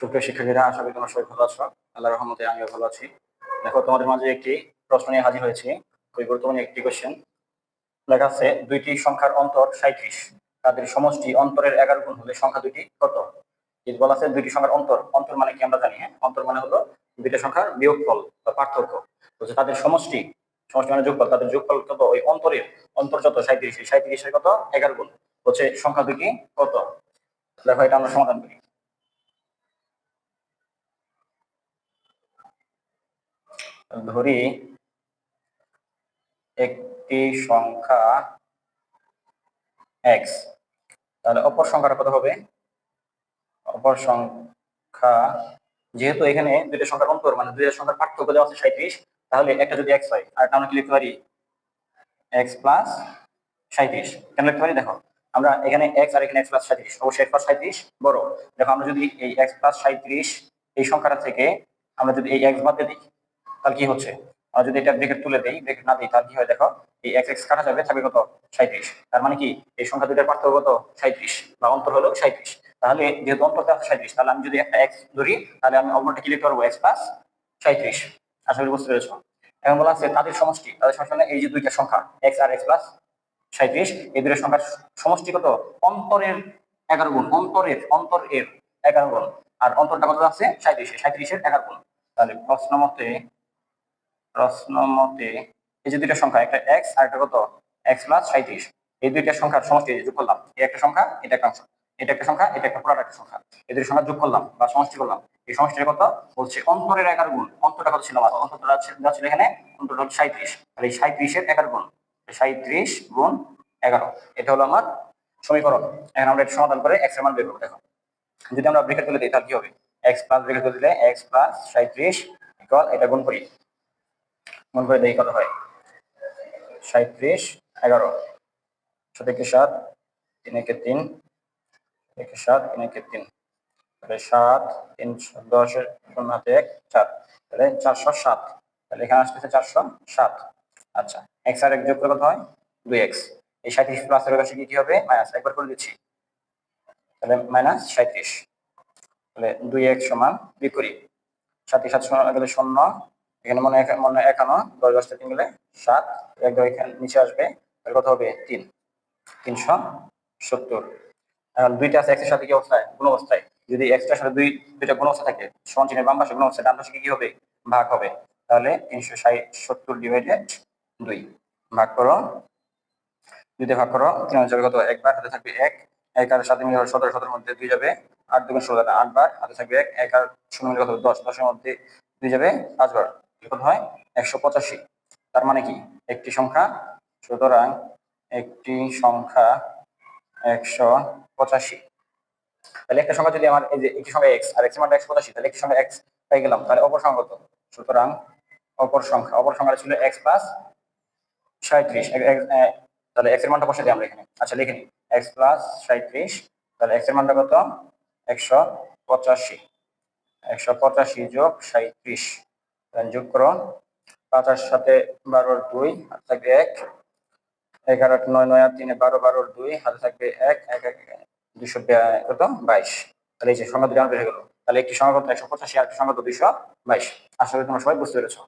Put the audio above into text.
সুপ্রিয় শিক্ষার্থীরা, আশা করি তোমরা সবাই ভালো আছো। আল্লাহর রহমতে আমিও ভালো আছি। দেখো, তোমাদের মাঝে একটি প্রশ্ন নিয়ে হাজির হয়েছি। খুবই গুরুত্বপূর্ণ একটি কোশ্চেন। লেখা আছে, দুইটি সংখ্যার অন্তর 37, তাদের সমষ্টি অন্তরের 11 গুণ হলে সংখ্যা দুটি কত? যদি বলা আছে দুইটি সংখ্যার অন্তর, অন্তর মানে কি আমরা জানি, হ্যাঁ, অন্তর মানে হলো দুইটা সংখ্যার বিয়োগফল বা পার্থক্য। বলছে তাদের সমষ্টি, সমষ্টি মানে যোগফল, তাদের যোগফল কত? ওই অন্তরের, অন্তর যত 37, এই 37-এর কত? 11 গুণ। বলছে সংখ্যা দুটি কত? দেখো, এটা আমরা সমাধান করি। ধরি একটি সংখ্যা এক্স, তাহলে অপর সংখ্যাটা কত হবে? অপর সংখ্যা, যেহেতু এখানে দুইটা সংখ্যার অন্তর মানে দুইটা সংখ্যার পার্থক্য দেওয়া আছে 37, তাহলে একটা যদি এক্স হয় আর একটা আমরা কি লিখতে পারি? X plus 37। কেন লিখতে পারি? দেখো, আমরা এখানে এক্স আর এখানে এক্স প্লাস 37, অবশ্যই এক্স প্লাস 37 বড়। দেখো, আমরা যদি এই এক্স প্লাস 37 এই সংখ্যাটা থেকে আমরা যদি এই এক্স বাদ দিয়ে দিই, তাহলে কি হচ্ছে? আর যদি এটা ব্রেকেট তুলে দেই, ব্রেকেট না দিই, তাহলে কি হয়? দেখো, এই এক্স এক্স কাটা যাবে, থাকবে কত? 37। তার মানে কি এই সংখ্যা দুইটার পার্থক্য কত? 37, বা অন্তর হলো 37। তাহলে যেহেতু অন্তরটা আছে 37, তাহলে আমি যদি একটা এক্স ধরি, তাহলে আমি অপরটা কি লিখতে পারবো? X plus 37। আশা করি বুঝতে পেরেছো। এখন বলা আছে তাদের সমষ্টি, তাদের সমষ্টি মানে এই যে দুইটা সংখ্যা এক্স আর এক্স প্লাস 37, এই দুইটা সংখ্যার সমষ্টি কত? অন্তরের 11 গুণ, অন্তরের 11 গুণ। আর অন্তরটা কত আছে? 37-এর 11 গুণ। তাহলে প্রশ্ন মতে এই যে দুইটা সংখ্যা, একটা এক্স আর একটা কত? এক্স প্লাস 37, এই দুইটা সংখ্যার সমষ্টি যোগ করলাম। এই একটা সংখ্যা, এটা একটা অংশ, এটা একটা সংখ্যা, এটা একটা পুরো একটা সংখ্যা, এই দুই সংখ্যা যোগ করলাম বা সমষ্টি করলাম। এই সমষ্টির কত? বলছে অন্তরের 11 গুণ। অন্তরটা কত ছিল আমার? অন্তরটা ছিল এখানে, অন্তরটা হলো 37। আর এই 37-এর 11 গুণ, 37 গুণ 11, এটা হলো আমার সমীকরণ। এখন আমরা এটা সমাধান করে এক্স এর মান বের করবো। দেখো, যদি আমরা ব্রেকেট তুলে দিই তাহলে কি হবে? এক্স প্লাস, ব্রেকেট তুলে দিলে এক্স প্লাস 37 ইকুয়াল, এটা গুণ করি, গুণ করে দেখি কত হয়। 37, 11, 7 × 7, 3 × 3, 1 × 7, 3 × 3, তাহলে 7, 3, 10, 0 হাতে 1, 4, তাহলে 407। তাহলে এখানে আসতেছে 407। আচ্ছা, এক্স আর এক যোগ করে কত হয়? 2x। এই 37 প্লাসের পাশে কি হবে? মাইনাস, একবার করে দিচ্ছি, তাহলে মাইনাস 37। তাহলে 2x সমান বিয়োগ করি, 7 × 7 গেলে 0, এখানে মনে 51, 10 10 3 গেলে 7, 1 2 এখানে নিচে আসবে, তাহলে কত হবে? 3, 370। এখন দুইটা আছে এক্স এর সাথে কি অবস্থায়? গুণ অবস্থায়। যদি এক্স এর সাথে দুইটা গুণ অবস্থা থাকে, সমান চিহ্নের বাম পাশে গুণ অবস্থায়, ডান পাশে কি হবে? ভাগ হবে। তাহলে 370 ডিভাইডেড 2, ভাগ করো, 2 দিয়ে ভাগ করো, 3 যাবে কত? একবার, হাতে থাকবে 1, 1 আর 7 মিলে 17, 17 মধ্যে 2 যাবে, 8 2 16, 8 বার, হাতে থাকবে 1, 1 আর 0 মিলে কত? 10, 10 এর মধ্যে 2 যাবে 5 বার, কত হয়? 185। তার মানে কি একটি সংখ্যা, সুতরাং একটি সংখ্যা 185। তাহলে একটা সংখ্যা যদি আমার এই যে একটি সংখ্যা এক্স আর এক্স এর মান 185, তাহলে একটি সংখ্যা এক্স পেয়ে গেলাম, তাহলে অপর সংখ্যা কত? সুতরাং অপর সংখ্যাটা ছিল এক্স প্লাস 37। তাহলে এক্স এর মানটা বসে দিই আমরা এখানে। আচ্ছা, লিখে নিই, এক্স প্লাস 37, তাহলে এক্স এর মানটা কত? 185। 185 যোগ 37, যোগ করো, 5 আর 7 12 2, হাতে থাকবে 1, 11 8 9 9 আর 3 12 12 2, হাতে থাকবে 1, 1 1 200 কত? 22। তাহলে এই যে সংখ্যা দুটো আমার বেড়ে গেল। তাহলে একটি সংখ্যা কত? 185, আর একটি সংখ্যা কত? 222। আশা করি তোমরা সবাই বুঝতে পেরেছো।